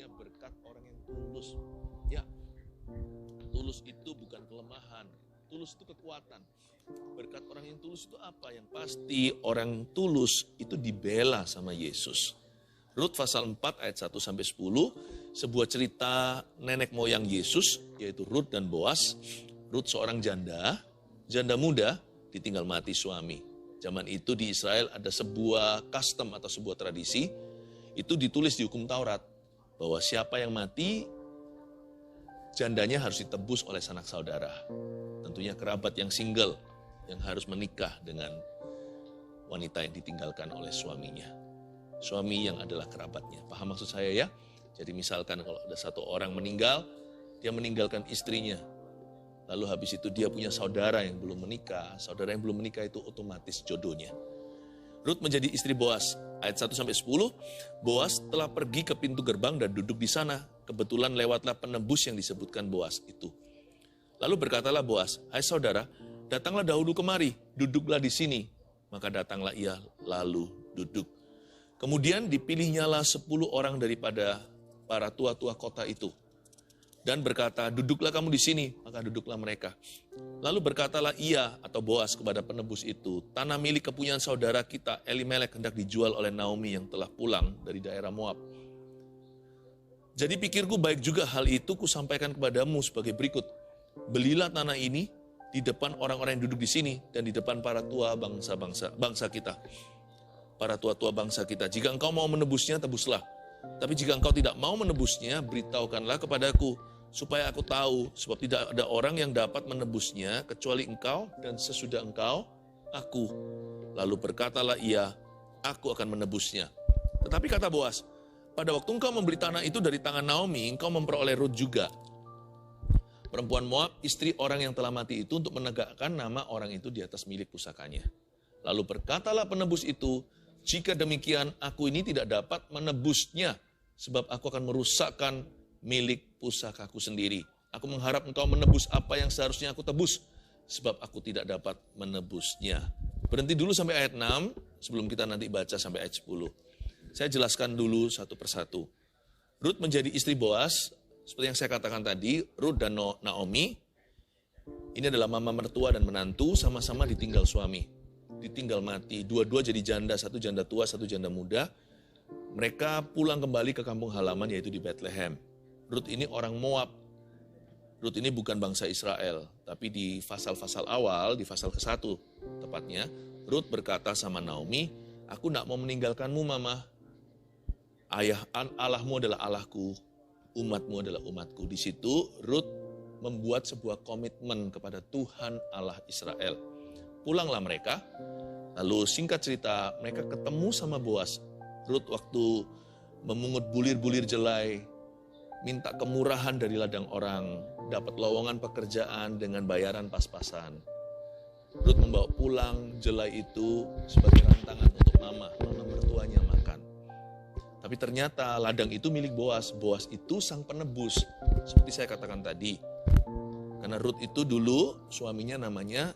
namanya berkat orang yang tulus. Ya, tulus itu bukan kelemahan, tulus itu kekuatan. Berkat orang yang tulus itu apa? Yang pasti orang tulus itu dibela sama Yesus. Rut pasal 4 ayat 1-10, sebuah cerita nenek moyang Yesus, yaitu Rut dan Boas. Rut seorang janda muda, ditinggal mati suami. Zaman itu di Israel ada sebuah custom atau sebuah tradisi, itu ditulis di hukum Taurat, bahwa siapa yang mati, jandanya harus ditebus oleh sanak saudara. Tentunya kerabat yang single, yang harus menikah dengan wanita yang ditinggalkan oleh suaminya. Suami yang adalah kerabatnya. Paham maksud saya ya? Jadi misalkan kalau ada satu orang meninggal, dia meninggalkan istrinya. Lalu habis itu dia punya saudara yang belum menikah. Saudara yang belum menikah itu otomatis jodohnya. Rut menjadi istri Boas. Ayat 1-10, Boas telah pergi ke pintu gerbang dan duduk di sana. Kebetulan lewatlah penebus yang disebutkan Boas itu. Lalu berkatalah Boas, "Hai saudara, datanglah dahulu kemari, duduklah di sini." Maka datanglah ia lalu duduk. Kemudian dipilihnyalah 10 orang daripada para tua-tua kota itu. Dan berkata, "Duduklah kamu di sini." Maka duduklah mereka. Lalu berkatalah ia atau Boas kepada penebus itu, "Tanah milik kepunyaan saudara kita Elimelek hendak dijual oleh Naomi yang telah pulang dari daerah Moab. Jadi pikirku baik juga hal itu kusampaikan kepadamu sebagai berikut. Belilah tanah ini di depan orang-orang yang duduk di sini dan di depan para tua bangsa kita. Para tua-tua bangsa kita. Jika engkau mau menebusnya, tebuslah. Tapi jika engkau tidak mau menebusnya, beritahukanlah kepadaku, supaya aku tahu, sebab tidak ada orang yang dapat menebusnya, kecuali engkau dan sesudah engkau, aku." Lalu berkatalah ia, "Aku akan menebusnya." Tetapi kata Boas, "Pada waktu engkau membeli tanah itu dari tangan Naomi, engkau memperoleh Rut juga, perempuan Moab, istri orang yang telah mati itu, untuk menegakkan nama orang itu di atas milik pusakanya." Lalu berkatalah penebus itu, "Jika demikian, aku ini tidak dapat menebusnya, sebab aku akan merusakkan milik pusakaku sendiri. Aku mengharap engkau menebus apa yang seharusnya aku tebus, sebab aku tidak dapat menebusnya." Berhenti dulu sampai ayat 6, sebelum kita nanti baca sampai ayat 10. Saya jelaskan dulu satu persatu. Rut menjadi istri Boas, seperti yang saya katakan tadi, Rut dan Naomi, ini adalah mama mertua dan menantu, sama-sama ditinggal suami. Ditinggal mati, dua-dua jadi janda, satu janda tua, satu janda muda. Mereka pulang kembali ke kampung halaman, yaitu di Bethlehem. Rut ini orang Moab. Rut ini bukan bangsa Israel, tapi di pasal-pasal awal, di pasal ke-1 tepatnya, Rut berkata sama Naomi, "Aku tidak mau meninggalkanmu, mama. Allahmu adalah Allahku, umatmu adalah umatku." Di situ Rut membuat sebuah komitmen kepada Tuhan Allah Israel. Pulanglah mereka, lalu singkat cerita mereka ketemu sama Boas. Rut waktu memungut bulir-bulir jelai, minta kemurahan dari ladang orang, dapat lowongan pekerjaan dengan bayaran pas-pasan. Rut membawa pulang jelai itu sebagai rantangan untuk mama mertuanya makan. Tapi ternyata ladang itu milik Boas. Boas itu sang penebus, seperti saya katakan tadi. Karena Rut itu dulu suaminya namanya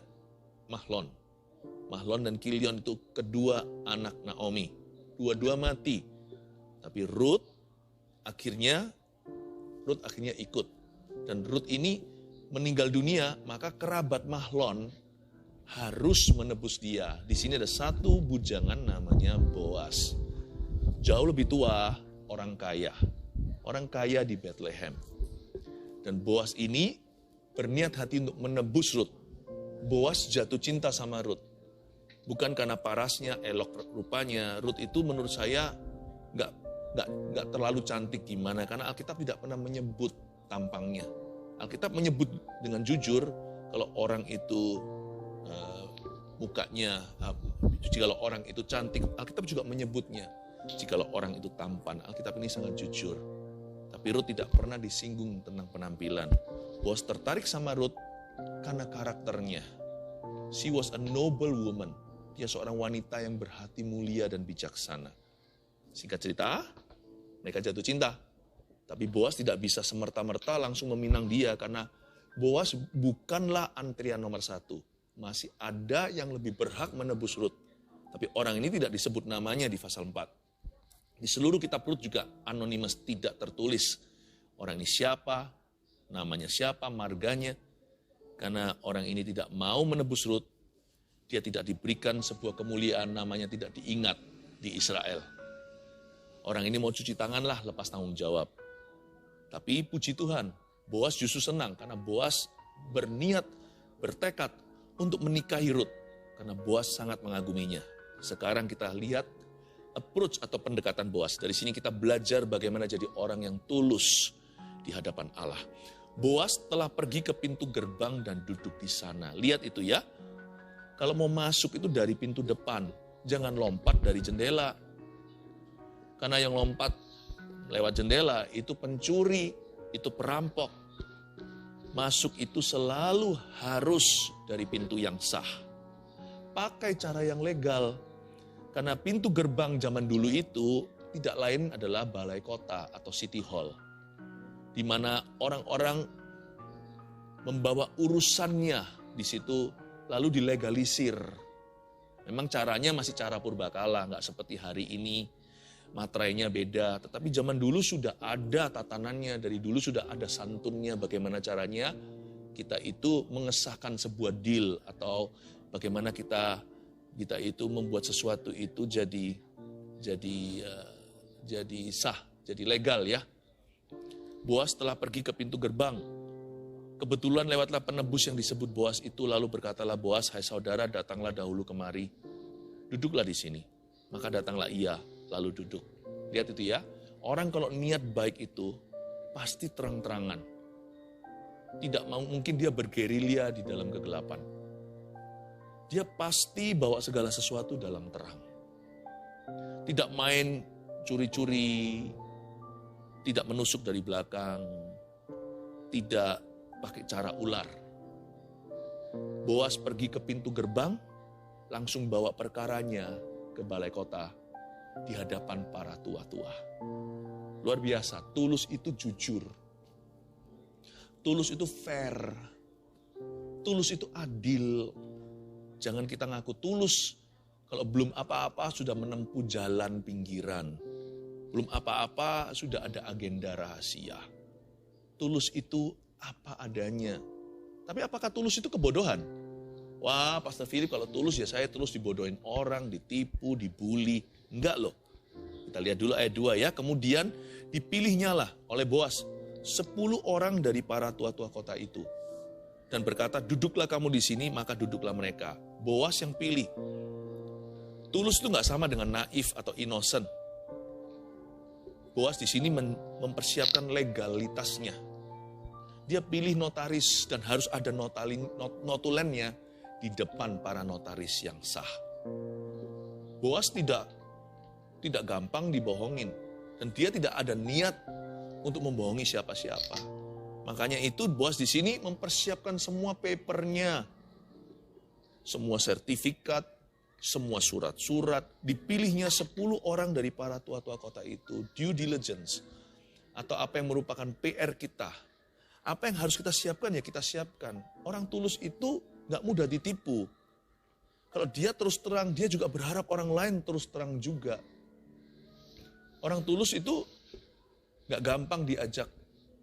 Mahlon. Mahlon dan Kilion itu kedua anak Naomi. Dua-dua mati. Tapi Rut akhirnya ikut. Dan Rut ini meninggal dunia, maka kerabat Mahlon harus menebus dia. Di sini ada satu bujangan namanya Boas. Jauh lebih tua, orang kaya. Orang kaya di Bethlehem. Dan Boas ini berniat hati untuk menebus Rut. Boas jatuh cinta sama Rut. Bukan karena parasnya, elok rupanya. Rut itu menurut saya nggak terlalu cantik gimana. Karena Alkitab tidak pernah menyebut tampangnya. Alkitab menyebut dengan jujur kalau orang itu mukanya, jikalau orang itu cantik, Alkitab juga menyebutnya. Jikalau orang itu tampan, Alkitab ini sangat jujur. Tapi Rut tidak pernah disinggung tentang penampilan. Boas tertarik sama Rut karena karakternya. She was a noble woman. Dia seorang wanita yang berhati mulia dan bijaksana. Singkat cerita, mereka jatuh cinta. Tapi Boas tidak bisa semerta-merta langsung meminang dia karena Boas bukanlah antrian nomor 1. Masih ada yang lebih berhak menebus Rut. Tapi orang ini tidak disebut namanya di pasal 4. Di seluruh kitab Rut juga anonimus, tidak tertulis. Orang ini siapa, namanya siapa, marganya. Karena orang ini tidak mau menebus Rut, dia tidak diberikan sebuah kemuliaan, namanya tidak diingat di Israel. Orang ini mau cuci tangan lah, lepas tanggung jawab. Tapi puji Tuhan, Boas justru senang karena Boas berniat, bertekad untuk menikahi Rut. Karena Boas sangat mengaguminya. Sekarang kita lihat approach atau pendekatan Boas. Dari sini kita belajar bagaimana jadi orang yang tulus di hadapan Allah. Boas telah pergi ke pintu gerbang dan duduk di sana. Lihat itu ya. Kalau mau masuk itu dari pintu depan. Jangan lompat dari jendela. Karena yang lompat lewat jendela itu pencuri, itu perampok. Masuk itu selalu harus dari pintu yang sah. Pakai cara yang legal. Karena pintu gerbang zaman dulu itu tidak lain adalah balai kota atau city hall. Di mana orang-orang membawa urusannya di situ lalu dilegalisir. Memang caranya masih cara purbakala, nggak seperti hari ini, materainya beda. Tetapi zaman dulu sudah ada tatanannya, dari dulu sudah ada santunnya bagaimana caranya kita itu mengesahkan sebuah deal atau bagaimana kita itu membuat sesuatu itu jadi sah, jadi legal ya. Boas telah pergi ke pintu gerbang. Kebetulan lewatlah penebus yang disebut Boas itu, lalu berkatalah Boas, "Hai saudara, datanglah dahulu kemari. Duduklah di sini." Maka datanglah ia, lalu duduk. Lihat itu ya, orang kalau niat baik itu pasti terang-terangan. Tidak mungkin dia bergerilya di dalam kegelapan. Dia pasti bawa segala sesuatu dalam terang. Tidak main curi-curi, tidak menusuk dari belakang, tidak pakai cara ular. Boas pergi ke pintu gerbang, langsung bawa perkaranya ke balai kota di hadapan para tua-tua. Luar biasa, tulus itu jujur. Tulus itu fair. Tulus itu adil. Jangan kita ngaku tulus kalau belum apa-apa sudah menempuh jalan pinggiran. Belum apa-apa sudah ada agenda rahasia. Tulus itu apa adanya. Tapi apakah tulus itu kebodohan? Wah, Pastor Philip kalau tulus ya saya tulus dibodohin orang, ditipu, dibully. Enggak loh. Kita lihat dulu ayat 2 ya. Kemudian dipilihnya lah oleh Boas 10 orang dari para tua-tua kota itu. Dan berkata, "Duduklah kamu di sini," maka duduklah mereka. Boas yang pilih. Tulus itu enggak sama dengan naif atau innocent. Boas di sini mempersiapkan legalitasnya. Dia pilih notaris dan harus ada notulennya di depan para notaris yang sah. Boas tidak gampang dibohongin dan dia tidak ada niat untuk membohongi siapa-siapa. Makanya itu Boas di sini mempersiapkan semua papernya, semua sertifikat, semua surat-surat. Dipilihnya 10 orang dari para tua-tua kota itu, due diligence, atau apa yang merupakan PR kita. Apa yang harus kita siapkan ya kita siapkan. Orang tulus itu gak mudah ditipu. Kalau dia terus terang, dia juga berharap orang lain terus terang juga. Orang tulus itu gak gampang diajak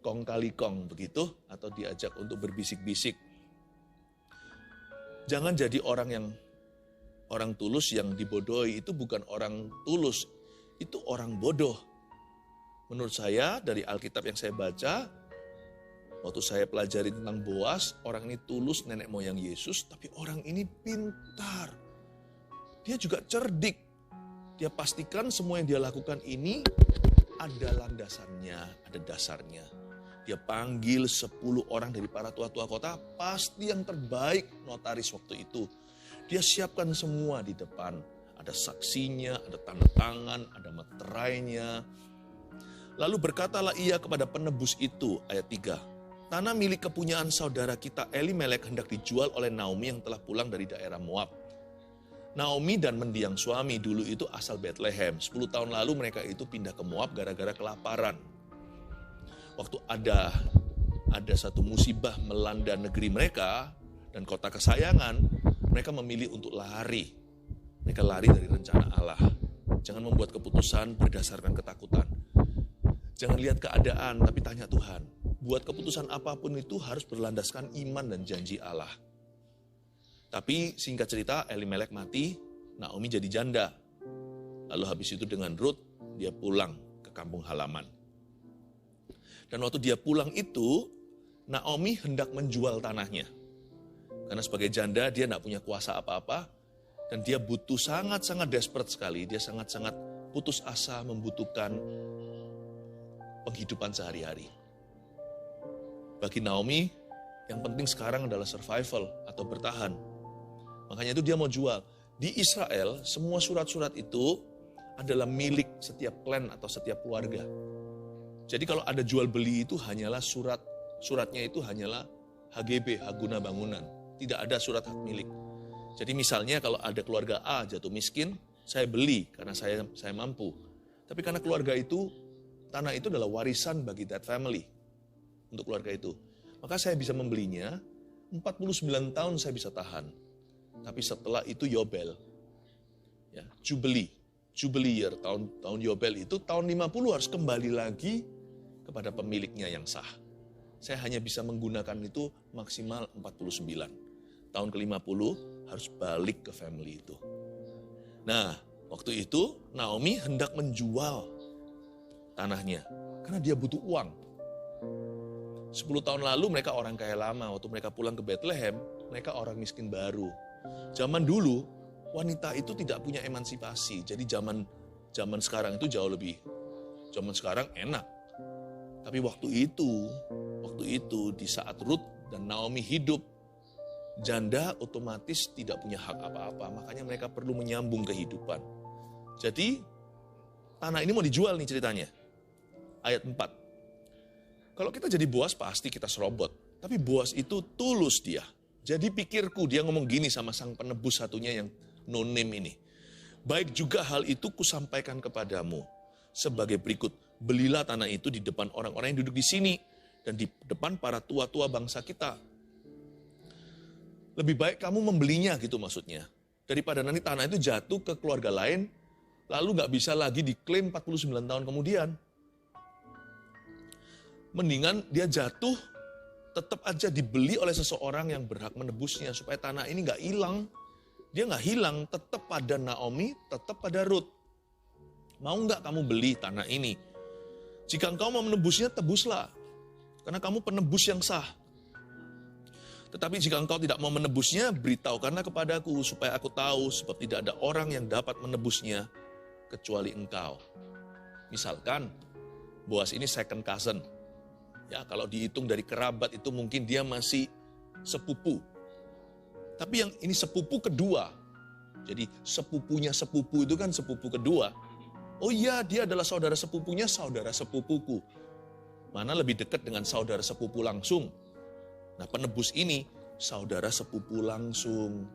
kong kali kong begitu, atau diajak untuk berbisik-bisik. Jangan jadi orang tulus yang dibodohi. Itu bukan orang tulus, itu orang bodoh. Menurut saya dari Alkitab yang saya baca, waktu saya pelajari tentang Boas, orang ini tulus nenek moyang Yesus, tapi orang ini pintar. Dia juga cerdik. Dia pastikan semua yang dia lakukan ini ada landasannya, ada dasarnya. Dia panggil 10 orang dari para tua-tua kota, pasti yang terbaik notaris waktu itu. Dia siapkan semua di depan. Ada saksinya, ada tanda tangan, ada meterainya. Lalu berkatalah ia kepada penebus itu, ayat 3. Tanah milik kepunyaan saudara kita Elimelek hendak dijual oleh Naomi yang telah pulang dari daerah Moab. Naomi dan mendiang suami dulu itu asal Bethlehem. 10 tahun lalu mereka itu pindah ke Moab gara-gara kelaparan. Waktu ada satu musibah melanda negeri mereka dan kota kesayangan, mereka memilih untuk lari. Mereka lari dari rencana Allah. Jangan membuat keputusan berdasarkan ketakutan. Jangan lihat keadaan, tapi tanya Tuhan. Buat keputusan apapun itu harus berlandaskan iman dan janji Allah. Tapi singkat cerita, Elimelek mati, Naomi jadi janda. Lalu habis itu dengan Ruth, dia pulang ke kampung halaman. Dan waktu dia pulang itu, Naomi hendak menjual tanahnya. Karena sebagai janda, dia tidak punya kuasa apa-apa. Dan dia butuh sangat-sangat desperate sekali. Dia sangat-sangat putus asa membutuhkan penghidupan sehari-hari. Bagi Naomi, yang penting sekarang adalah survival atau bertahan. Makanya itu dia mau jual. Di Israel, semua surat-surat itu adalah milik setiap klan atau setiap keluarga. Jadi kalau ada jual beli itu hanyalah suratnya itu hanyalah HGB, hak guna bangunan. Tidak ada surat hak milik. Jadi misalnya kalau ada keluarga A jatuh miskin, saya beli karena saya mampu. Tapi karena keluarga itu, tanah itu adalah warisan bagi that family. Untuk keluarga itu. Maka saya bisa membelinya, 49 tahun saya bisa tahan. Tapi setelah itu Yobel. Ya, Jubilee year, tahun Yobel itu, tahun 50 harus kembali lagi kepada pemiliknya yang sah. Saya hanya bisa menggunakan itu maksimal 49. Tahun ke-50 harus balik ke family itu. Nah, waktu itu Naomi hendak menjual tanahnya. Karena dia butuh uang. 10 tahun lalu mereka orang kaya lama, waktu mereka pulang ke Bethlehem, mereka orang miskin baru. Zaman dulu, wanita itu tidak punya emansipasi, jadi zaman sekarang itu jauh lebih, zaman sekarang enak. Tapi waktu itu di saat Ruth dan Naomi hidup, janda otomatis tidak punya hak apa-apa, makanya mereka perlu menyambung kehidupan. Jadi, tanah ini mau dijual nih ceritanya. Ayat 4. Kalau kita jadi Boas pasti kita serobot. Tapi Boas itu tulus dia. Jadi pikirku, dia ngomong gini sama sang penebus satunya yang no name ini. Baik juga hal itu kusampaikan kepadamu. Sebagai berikut, belilah tanah itu di depan orang-orang yang duduk di sini. Dan di depan para tua-tua bangsa kita. Lebih baik kamu membelinya gitu maksudnya. Daripada nanti tanah itu jatuh ke keluarga lain, lalu gak bisa lagi diklaim 49 tahun kemudian. Mendingan dia jatuh, tetap aja dibeli oleh seseorang yang berhak menebusnya. Supaya tanah ini gak hilang. Dia gak hilang, tetap pada Naomi, tetap pada Ruth. Mau gak kamu beli tanah ini? Jika engkau mau menebusnya, tebuslah. Karena kamu penebus yang sah. Tetapi jika engkau tidak mau menebusnya, beritahukanlah kepadaku. Supaya aku tahu, sebab tidak ada orang yang dapat menebusnya, kecuali engkau. Misalkan, Boas ini second cousin. Ya, kalau dihitung dari kerabat itu mungkin dia masih sepupu. Tapi yang ini sepupu kedua. Jadi sepupunya sepupu itu kan sepupu kedua. Oh iya, dia adalah saudara sepupunya saudara sepupuku. Mana lebih dekat dengan saudara sepupu langsung? Nah, penebus ini saudara sepupu langsung.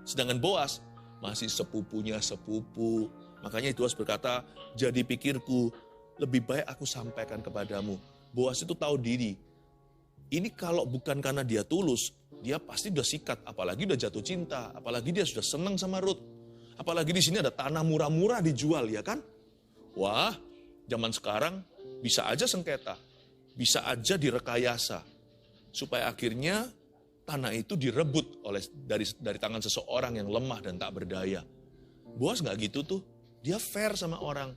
Sedangkan Boas masih sepupunya sepupu. Makanya Boas berkata, jadi pikirku, lebih baik aku sampaikan kepadamu. Boas itu tahu diri. Ini kalau bukan karena dia tulus, dia pasti udah sikat. Apalagi udah jatuh cinta. Apalagi dia sudah senang sama Ruth. Apalagi di sini ada tanah murah-murah dijual, ya kan? Wah, zaman sekarang bisa aja sengketa. Bisa aja direkayasa. Supaya akhirnya tanah itu direbut dari tangan seseorang yang lemah dan tak berdaya. Boas gak gitu tuh. Dia fair sama orang.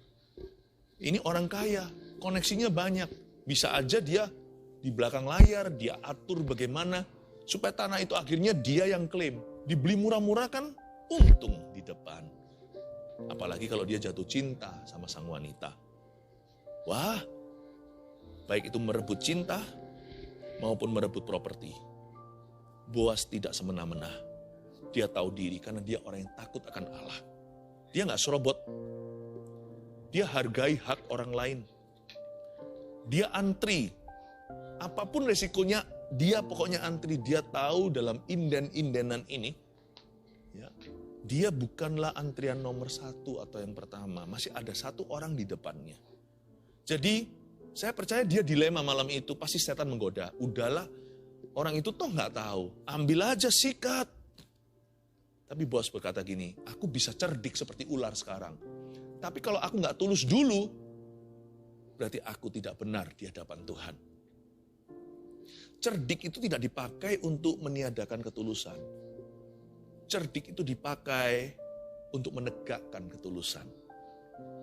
Ini orang kaya, koneksinya banyak. Bisa aja dia di belakang layar, dia atur bagaimana supaya tanah itu akhirnya dia yang klaim. Dibeli murah-murah kan untung di depan. Apalagi kalau dia jatuh cinta sama sang wanita. Wah, baik itu merebut cinta maupun merebut properti. Boas tidak semena-mena. Dia tahu diri karena dia orang yang takut akan Allah. Dia gak serobot. Dia hargai hak orang lain. Dia antri. Apapun resikonya, dia pokoknya antri. Dia tahu dalam inden-indenan ini, ya, dia bukanlah antrian nomor 1 atau yang pertama. Masih ada satu orang di depannya. Jadi, saya percaya dia dilema malam itu. Pasti setan menggoda. Udahlah, orang itu toh gak tahu. Ambil aja, sikat. Tapi Boas berkata gini, aku bisa cerdik seperti ular sekarang. Tapi kalau aku nggak tulus dulu, berarti aku tidak benar di hadapan Tuhan. Cerdik itu tidak dipakai untuk meniadakan ketulusan. Cerdik itu dipakai untuk menegakkan ketulusan.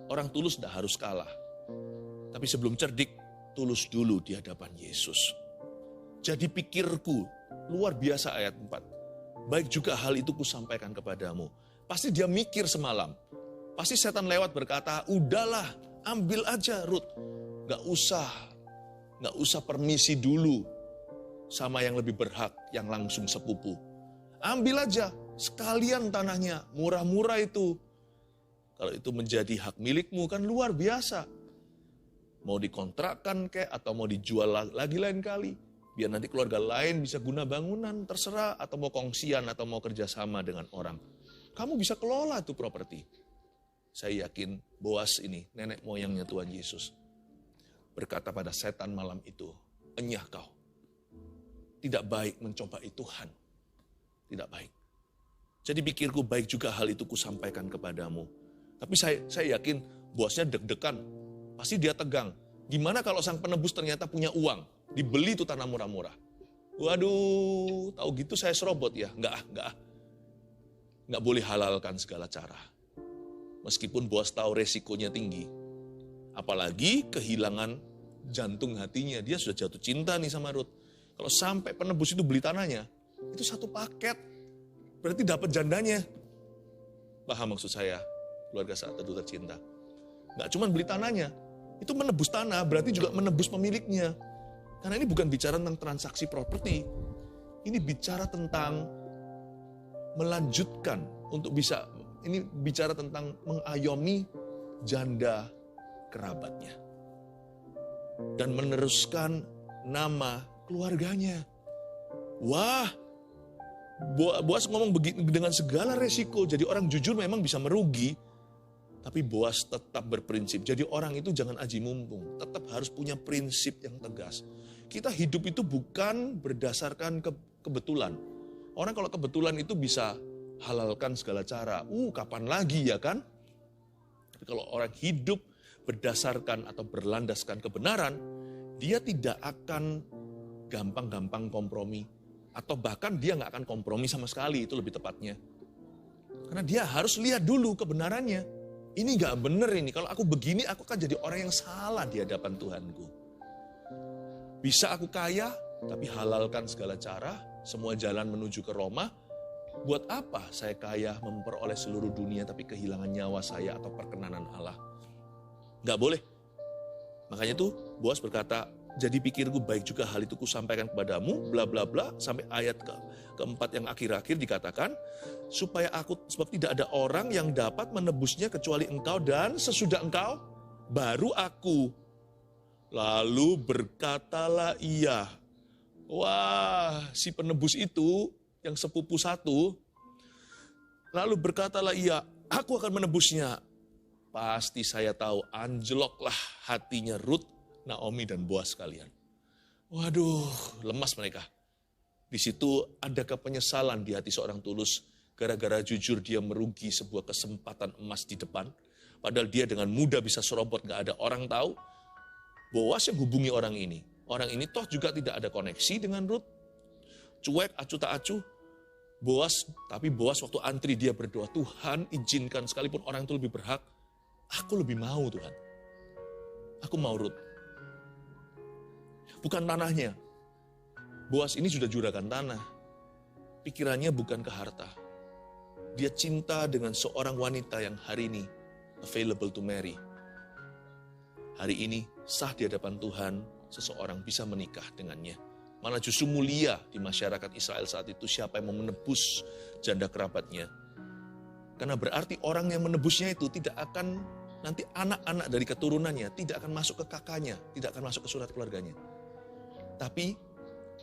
Orang tulus tidak harus kalah. Tapi sebelum cerdik, tulus dulu di hadapan Yesus. Jadi pikirku, luar biasa ayat 4. Baik juga hal itu kusampaikan kepadamu. Pasti dia mikir semalam. Pasti setan lewat berkata, udahlah, ambil aja Rut. Gak usah permisi dulu sama yang lebih berhak, yang langsung sepupu. Ambil aja, sekalian tanahnya, murah-murah itu. Kalau itu menjadi hak milikmu kan luar biasa. Mau dikontrakkan kek atau mau dijual lagi lain kali. Biar nanti keluarga lain bisa guna bangunan, terserah. Atau mau kongsian atau mau kerjasama dengan orang. Kamu bisa kelola tuh properti. Saya yakin Boas ini, nenek moyangnya Tuhan Yesus, berkata pada setan malam itu, enyah kau. Tidak baik mencobai Tuhan. Tidak baik. Jadi pikirku baik juga hal itu kusampaikan kepadamu. Tapi saya yakin Boasnya deg-degan. Pasti dia tegang. Gimana kalau sang penebus ternyata punya uang? Dibeli tuh tanah murah-murah. Waduh, tahu gitu saya serobot ya. Enggak boleh halalkan segala cara. Meskipun Boas tahu resikonya tinggi. Apalagi kehilangan jantung hatinya. Dia sudah jatuh cinta nih sama Rut. Kalau sampai penebus itu beli tanahnya, itu satu paket. Berarti dapat jandanya. Paham maksud saya, keluarga Saat Teduh tercinta. Nggak cuma beli tanahnya, itu menebus tanah, berarti juga menebus pemiliknya. Karena ini bukan bicara tentang transaksi properti. Ini bicara tentang melanjutkan untuk bisa, ini bicara tentang mengayomi janda kerabatnya. Dan meneruskan nama keluarganya. Wah, Boas ngomong begini dengan segala resiko. Jadi orang jujur memang bisa merugi. Tapi Boas tetap berprinsip. Jadi orang itu jangan aji mumpung. Tetap harus punya prinsip yang tegas. Kita hidup itu bukan berdasarkan kebetulan. Orang kalau kebetulan itu bisa halalkan segala cara. Kapan lagi ya kan? Tapi kalau orang hidup berdasarkan atau berlandaskan kebenaran, dia tidak akan gampang-gampang kompromi. Atau bahkan dia nggak akan kompromi sama sekali, itu lebih tepatnya. Karena dia harus lihat dulu kebenarannya. Ini nggak bener ini, kalau aku begini aku akan jadi orang yang salah di hadapan Tuhanku. Bisa aku kaya, tapi halalkan segala cara, semua jalan menuju ke Roma. Buat apa saya kaya memperoleh seluruh dunia tapi kehilangan nyawa saya atau perkenanan Allah? Nggak boleh. Makanya tuh Boas berkata, jadi pikirku baik juga hal itu kusampaikan kepadamu, bla bla bla, sampai ayat keempat yang akhir-akhir dikatakan, sebab tidak ada orang yang dapat menebusnya kecuali engkau, dan sesudah engkau, baru aku. Lalu berkatalah ia. Wah, si penebus itu, yang sepupu satu, lalu berkatalah ia, aku akan menebusnya. Pasti saya tahu, anjloklah hatinya Rut, Naomi dan Boas sekalian. Waduh, lemas mereka. Di situ adakah penyesalan di hati seorang tulus gara-gara jujur dia merugi sebuah kesempatan emas di depan, padahal dia dengan mudah bisa serobot, gak ada orang tahu. Boas yang hubungi orang ini. Orang ini toh juga tidak ada koneksi dengan Rut. Cuek, acuh tak acuh. Tapi Boas waktu antri dia berdoa, Tuhan izinkan sekalipun orang itu lebih berhak, aku lebih mau Tuhan. Aku mau Rut. Bukan tanahnya. Boas ini sudah juragan tanah. Pikirannya bukan ke harta. Dia cinta dengan seorang wanita yang hari ini available to marry. Hari ini sah di hadapan Tuhan, seseorang bisa menikah dengannya. Malah justru mulia di masyarakat Israel saat itu siapa yang mau menebus janda kerabatnya. Karena berarti orang yang menebusnya itu tidak akan, nanti anak-anak dari keturunannya tidak akan masuk ke kakaknya, tidak akan masuk ke surat keluarganya. Tapi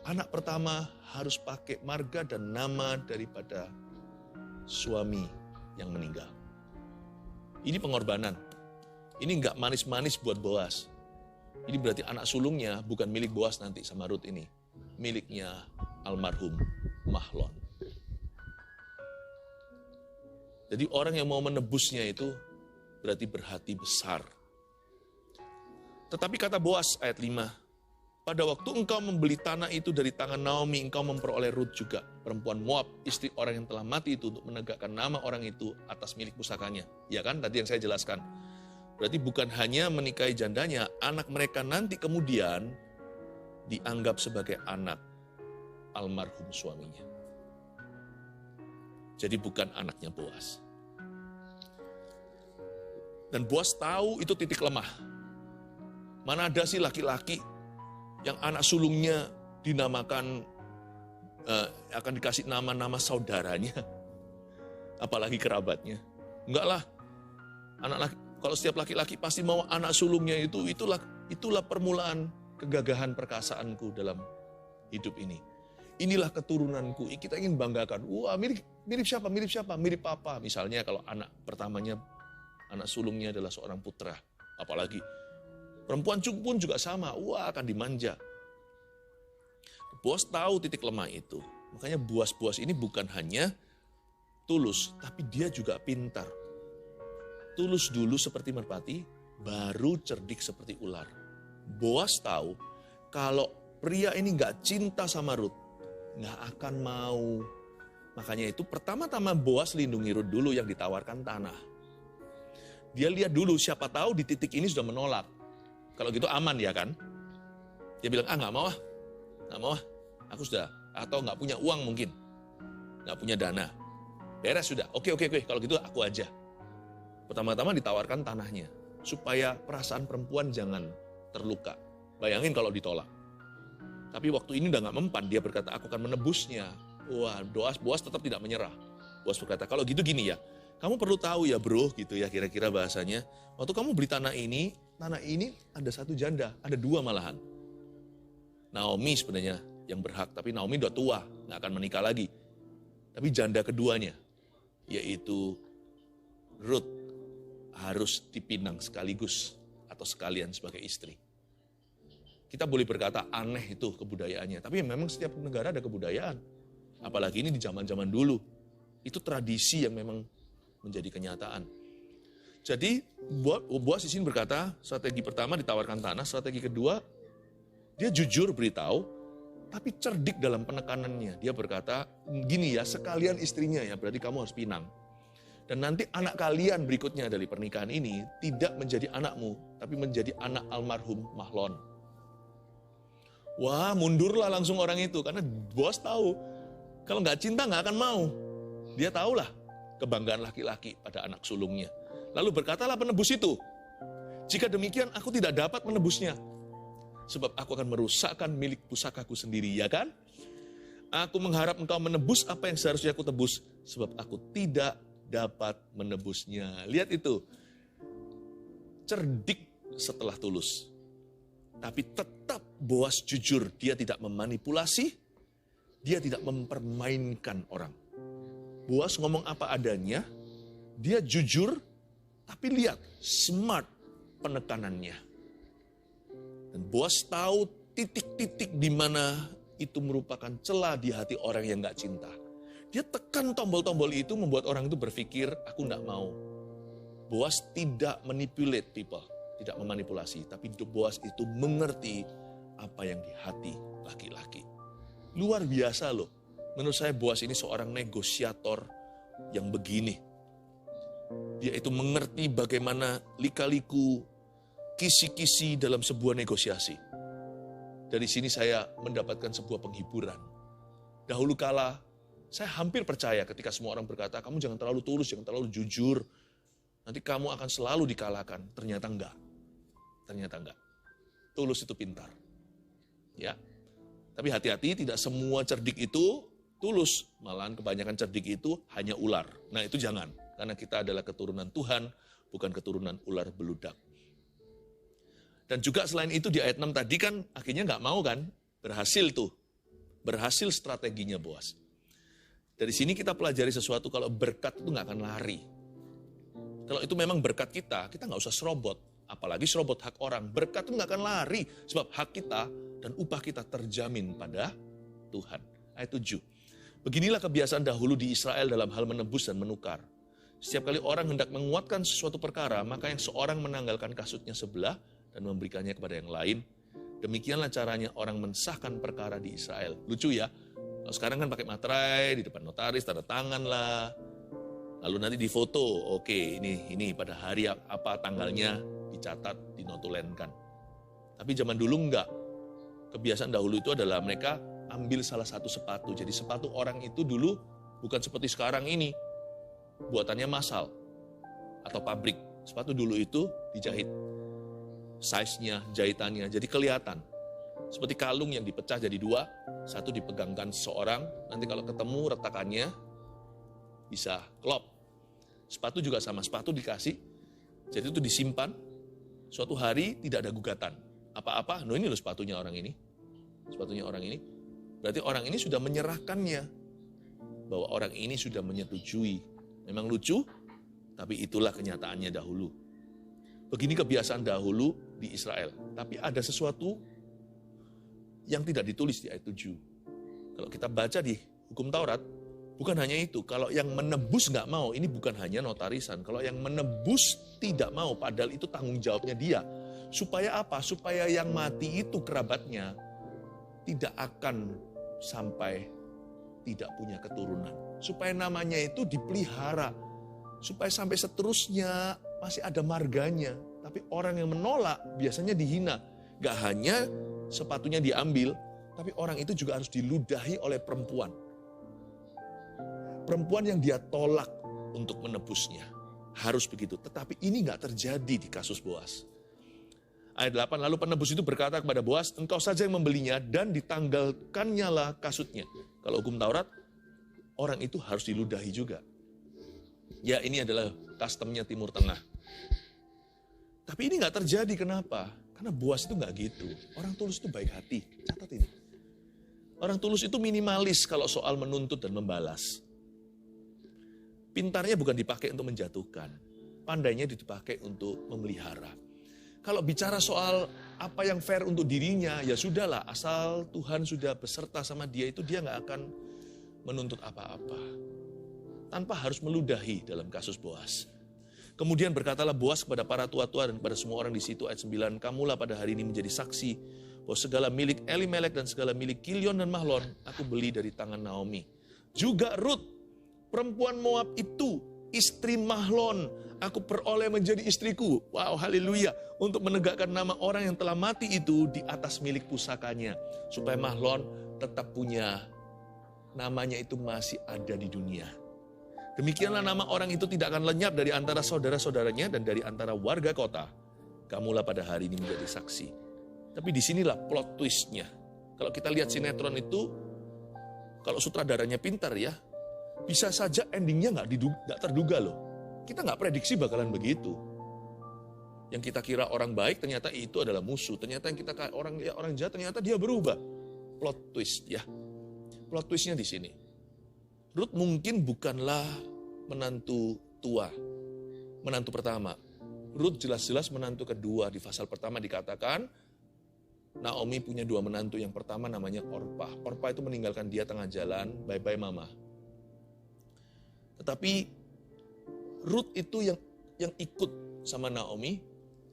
anak pertama harus pakai marga dan nama daripada suami yang meninggal. Ini pengorbanan. Ini enggak manis-manis buat Boas. Ini berarti anak sulungnya bukan milik Boas nanti sama Rut ini. Miliknya almarhum Mahlon. Jadi orang yang mau menebusnya itu berarti berhati besar. Tetapi kata Boas ayat 5, pada waktu engkau membeli tanah itu dari tangan Naomi, engkau memperoleh Rut juga, perempuan Moab, istri orang yang telah mati itu, untuk menegakkan nama orang itu atas milik pusakanya. Ya kan, tadi yang saya jelaskan. Berarti bukan hanya menikahi jandanya, anak mereka nanti kemudian dianggap sebagai anak almarhum suaminya. Jadi bukan anaknya Boas. Dan Boas tahu itu titik lemah. Mana ada sih laki-laki yang anak sulungnya dinamakan, akan dikasih nama-nama saudaranya, apalagi kerabatnya. Enggak lah, kalau setiap laki-laki pasti mau anak sulungnya itulah permulaan kegagahan perkasaanku dalam hidup ini. Inilah keturunanku, kita ingin banggakan. Wah, mirip siapa? Mirip papa. Misalnya kalau anak pertamanya, anak sulungnya adalah seorang putra. Apalagi perempuan pun juga sama, wah akan dimanja. Boas tahu titik lemah itu. Makanya Boas ini bukan hanya tulus, tapi dia juga pintar. Tulus dulu seperti merpati, baru cerdik seperti ular. Boas tahu kalau pria ini gak cinta sama Rut, nggak akan mau. Makanya itu pertama-tama Boas lindungi Rut dulu yang ditawarkan tanah. Dia lihat dulu, siapa tahu di titik ini sudah menolak. Kalau gitu aman ya kan? Dia bilang, nggak mau ah, aku sudah, atau nggak punya uang mungkin, nggak punya dana. Beres sudah, oke, kalau gitu aku aja. Pertama-tama ditawarkan tanahnya, supaya perasaan perempuan jangan terluka. Bayangin kalau ditolak. Tapi waktu ini udah gak mempan, dia berkata, aku akan menebusnya. Wah, Boas tetap tidak menyerah. Boas berkata, kalau gitu gini ya, kamu perlu tahu ya bro, gitu ya kira-kira bahasanya. Waktu kamu beli tanah ini ada satu janda, ada dua malahan. Naomi sebenarnya yang berhak, tapi Naomi udah tua, gak akan menikah lagi. Tapi janda keduanya, yaitu Rut, harus dipinang sekaligus atau sekalian sebagai istri. Kita boleh berkata aneh itu kebudayaannya, tapi memang setiap negara ada kebudayaan. Apalagi ini di zaman-zaman dulu. Itu tradisi yang memang menjadi kenyataan. Jadi Boas di sini berkata, strategi pertama ditawarkan tanah, strategi kedua dia jujur beritahu, tapi cerdik dalam penekanannya. Dia berkata, gini ya, sekalian istrinya ya, berarti kamu harus pinang. Dan nanti anak kalian berikutnya dari pernikahan ini tidak menjadi anakmu, tapi menjadi anak almarhum Mahlon. Wah, mundurlah langsung orang itu, karena Boas tahu, kalau nggak cinta nggak akan mau. Dia tahulah kebanggaan laki-laki pada anak sulungnya. Lalu berkatalah penebus itu, jika demikian aku tidak dapat menebusnya, sebab aku akan merusakkan milik pusakaku sendiri, ya kan? Aku mengharap engkau menebus apa yang seharusnya aku tebus, sebab aku tidak dapat menebusnya. Lihat itu, cerdik setelah tulus. Tapi tetap Boas jujur, dia tidak memanipulasi, dia tidak mempermainkan orang. Boas ngomong apa adanya, dia jujur, tapi lihat, smart penekanannya. Dan Boas tahu titik-titik di mana itu merupakan celah di hati orang yang gak cinta. Dia tekan tombol-tombol itu membuat orang itu berpikir, aku gak mau. Boas tidak manipulate people, tidak memanipulasi, tapi Boas itu mengerti apa yang di hati laki-laki. Luar biasa loh. Menurut saya Boas ini seorang negosiator yang begini. Dia itu mengerti bagaimana lika-liku, kisi-kisi dalam sebuah negosiasi. Dari sini saya mendapatkan sebuah penghiburan. Dahulu kala, saya hampir percaya ketika semua orang berkata, kamu jangan terlalu tulus, jangan terlalu jujur. Nanti kamu akan selalu dikalahkan. Ternyata enggak. Tulus itu pintar. Ya. Tapi hati-hati, tidak semua cerdik itu tulus. Malahan kebanyakan cerdik itu hanya ular. Nah itu jangan. Karena kita adalah keturunan Tuhan, bukan keturunan ular beludak. Dan juga selain itu di ayat 6 tadi kan akhirnya nggak mau kan. Berhasil tuh. Berhasil strateginya Boas. Dari sini kita pelajari sesuatu, kalau berkat itu nggak akan lari. Kalau itu memang berkat kita nggak usah serobot. Apalagi serobot hak orang. Berkat itu nggak akan lari. Sebab hak kita dan upah kita terjamin pada Tuhan. Ayat 7. Beginilah kebiasaan dahulu di Israel dalam hal menebus dan menukar. Setiap kali orang hendak menguatkan sesuatu perkara, maka yang seorang menanggalkan kasutnya sebelah dan memberikannya kepada yang lain. Demikianlah caranya orang mensahkan perkara di Israel. Lucu ya, kalau sekarang kan pakai materai di depan notaris, tanda tangan lah. Lalu nanti difoto, oke ini pada hari apa tanggalnya dicatat, dinotulenkan. Tapi zaman dulu enggak. Kebiasaan dahulu itu adalah mereka ambil salah satu sepatu. Jadi sepatu orang itu dulu bukan seperti sekarang ini. Buatannya massal atau pabrik. Sepatu dulu itu dijahit. Size-nya, jahitannya, jadi kelihatan. Seperti kalung yang dipecah jadi dua, satu dipegangkan seorang, nanti kalau ketemu retakannya bisa klop. Sepatu juga sama, sepatu dikasih, jadi itu disimpan, suatu hari tidak ada gugatan. Apa-apa, ini loh sepatunya orang ini. Sepatunya orang ini. Berarti orang ini sudah menyerahkannya. Bahwa orang ini sudah menyetujui. Memang lucu, tapi itulah kenyataannya dahulu. Begini kebiasaan dahulu di Israel. Tapi ada sesuatu yang tidak ditulis di ayat 7. Kalau kita baca di hukum Taurat, bukan hanya itu. Kalau yang menebus nggak mau, ini bukan hanya notarisan. Kalau yang menebus tidak mau, padahal itu tanggung jawabnya dia. Supaya apa? Supaya yang mati itu kerabatnya tidak akan sampai tidak punya keturunan. Supaya namanya itu dipelihara. Supaya sampai seterusnya masih ada marganya. Tapi orang yang menolak biasanya dihina. Gak hanya sepatunya diambil, tapi orang itu juga harus diludahi oleh perempuan. Perempuan yang dia tolak untuk menebusnya. Harus begitu. Tetapi ini gak terjadi di kasus Boas. Ayat 8, lalu penebus itu berkata kepada Boas, engkau saja yang membelinya dan ditanggalkannya lah kasutnya. Kalau hukum Taurat, orang itu harus diludahi juga. Ya ini adalah customnya Timur Tengah. Tapi ini gak terjadi, kenapa? Karena Boas itu gak gitu. Orang tulus itu baik hati, catat ini. Orang tulus itu minimalis kalau soal menuntut dan membalas. Pintarnya bukan dipakai untuk menjatuhkan. Pandainya dipakai untuk memelihara. Kalau bicara soal apa yang fair untuk dirinya, ya sudahlah, asal Tuhan sudah beserta sama dia itu dia gak akan menuntut apa-apa. Tanpa harus meludahi dalam kasus Boas. Kemudian berkatalah Boas kepada para tua-tua dan kepada semua orang di situ, ayat 9, kamulah pada hari ini menjadi saksi bahwa segala milik Elimelek dan segala milik Kilion dan Mahlon aku beli dari tangan Naomi. Juga Rut, perempuan Moab itu, istri Mahlon, aku peroleh menjadi istriku. Wow, haleluya. Untuk menegakkan nama orang yang telah mati itu di atas milik pusakanya. Supaya Mahlon tetap punya, namanya itu masih ada di dunia. Demikianlah nama orang itu tidak akan lenyap dari antara saudara-saudaranya dan dari antara warga kota. Kamulah pada hari ini menjadi saksi. Tapi disinilah plot twistnya. Kalau kita lihat sinetron itu, kalau sutradaranya pintar ya, bisa saja endingnya nggak terduga loh. Kita nggak prediksi bakalan begitu. Yang kita kira orang baik ternyata itu adalah musuh. Ternyata yang kita orang jahat ternyata dia berubah. Plot twist ya. Plot twistnya di sini. Rut mungkin bukanlah menantu tua, menantu pertama. Rut jelas-jelas menantu kedua. Di pasal pertama dikatakan, Naomi punya dua menantu. Yang pertama namanya Orpah. Orpah itu meninggalkan dia tengah jalan, bye-bye mama. Tetapi Rut itu yang ikut sama Naomi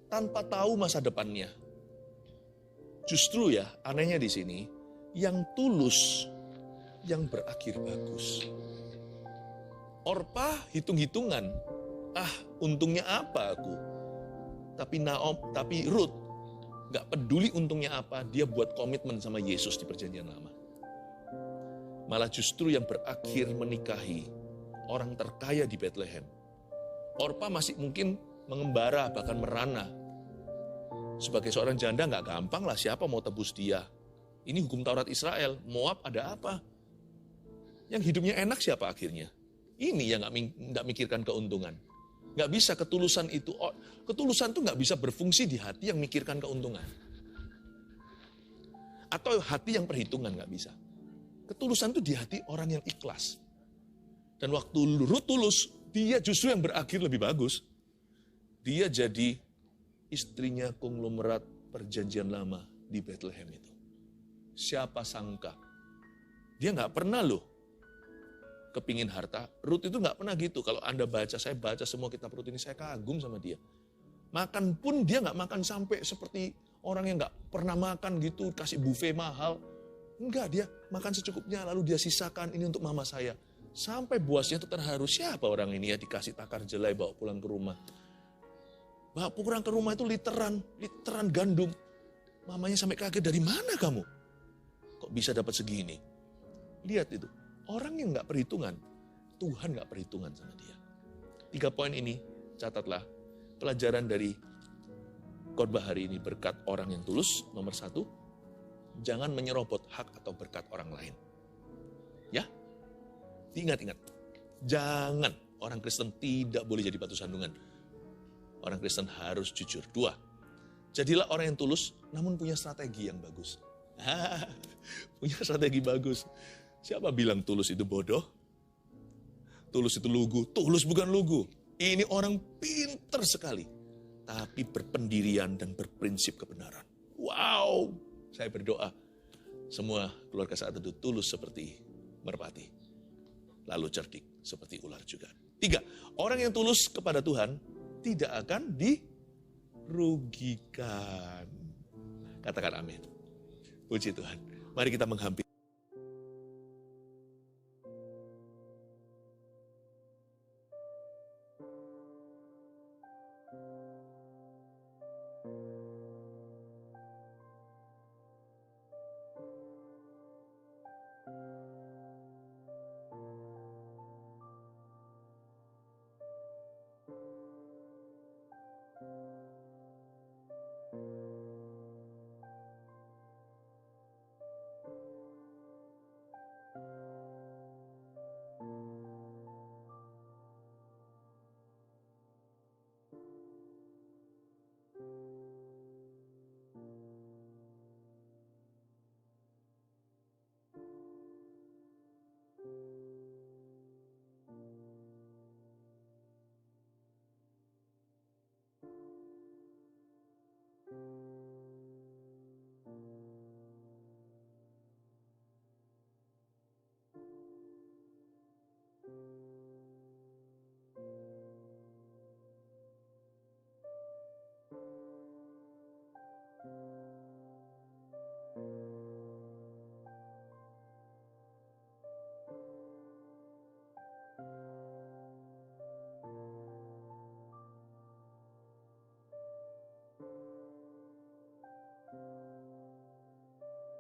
tanpa tahu masa depannya. Justru ya, anehnya di sini, yang tulus, yang berakhir bagus. Orpah hitung-hitungan, untungnya apa aku? Tapi Rut gak peduli untungnya apa, dia buat komitmen sama Yesus di perjanjian lama. Malah justru yang berakhir menikahi orang terkaya di Bethlehem. Orpah masih mungkin mengembara, bahkan merana. Sebagai seorang janda gak gampang lah, siapa mau tebus dia. Ini hukum Taurat Israel, Moab ada apa? Yang hidupnya enak siapa akhirnya? Ini yang gak mikirkan keuntungan. Gak bisa ketulusan itu. Ketulusan itu gak bisa berfungsi di hati yang mikirkan keuntungan. Atau hati yang perhitungan gak bisa. Ketulusan itu di hati orang yang ikhlas. Dan waktu Rut tulus, dia justru yang berakhir lebih bagus. Dia jadi istrinya konglomerat perjanjian lama di Bethlehem itu. Siapa sangka? Dia gak pernah loh kepingin harta. Rut itu nggak pernah gitu. Kalau Anda baca, saya baca semua kitab Rut ini, saya kagum sama dia. Makan pun dia nggak makan sampai seperti orang yang nggak pernah makan gitu, kasih buffet mahal. Enggak, dia makan secukupnya, lalu dia sisakan ini untuk mama saya. Sampai bosnya itu terharu, siapa orang ini ya, dikasih takar jelai bawa pulang ke rumah. Bawa pulang ke rumah itu literan gandum. Mamanya sampai kaget, dari mana kamu? Kok bisa dapat segini? Lihat itu, orang yang nggak perhitungan, Tuhan nggak perhitungan sama dia. 3 poin ini, catatlah. Pelajaran dari khotbah hari ini, berkat orang yang tulus. Nomor 1, jangan menyerobot hak atau berkat orang lain. Ya, ingat, jangan. Orang Kristen tidak boleh jadi batu sandungan. Orang Kristen harus jujur. 2, jadilah orang yang tulus, namun punya strategi yang bagus. Punya strategi bagus. Siapa bilang tulus itu bodoh? Tulus itu lugu. Tulus bukan lugu. Ini orang pinter sekali. Tapi berpendirian dan berprinsip kebenaran. Wow, saya berdoa. Semua keluarga Saat Teduh tulus seperti merpati. Lalu cerdik seperti ular juga. 3, orang yang tulus kepada Tuhan tidak akan dirugikan. Katakan amin. Puji Tuhan. Mari kita menghampiri.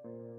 Mari.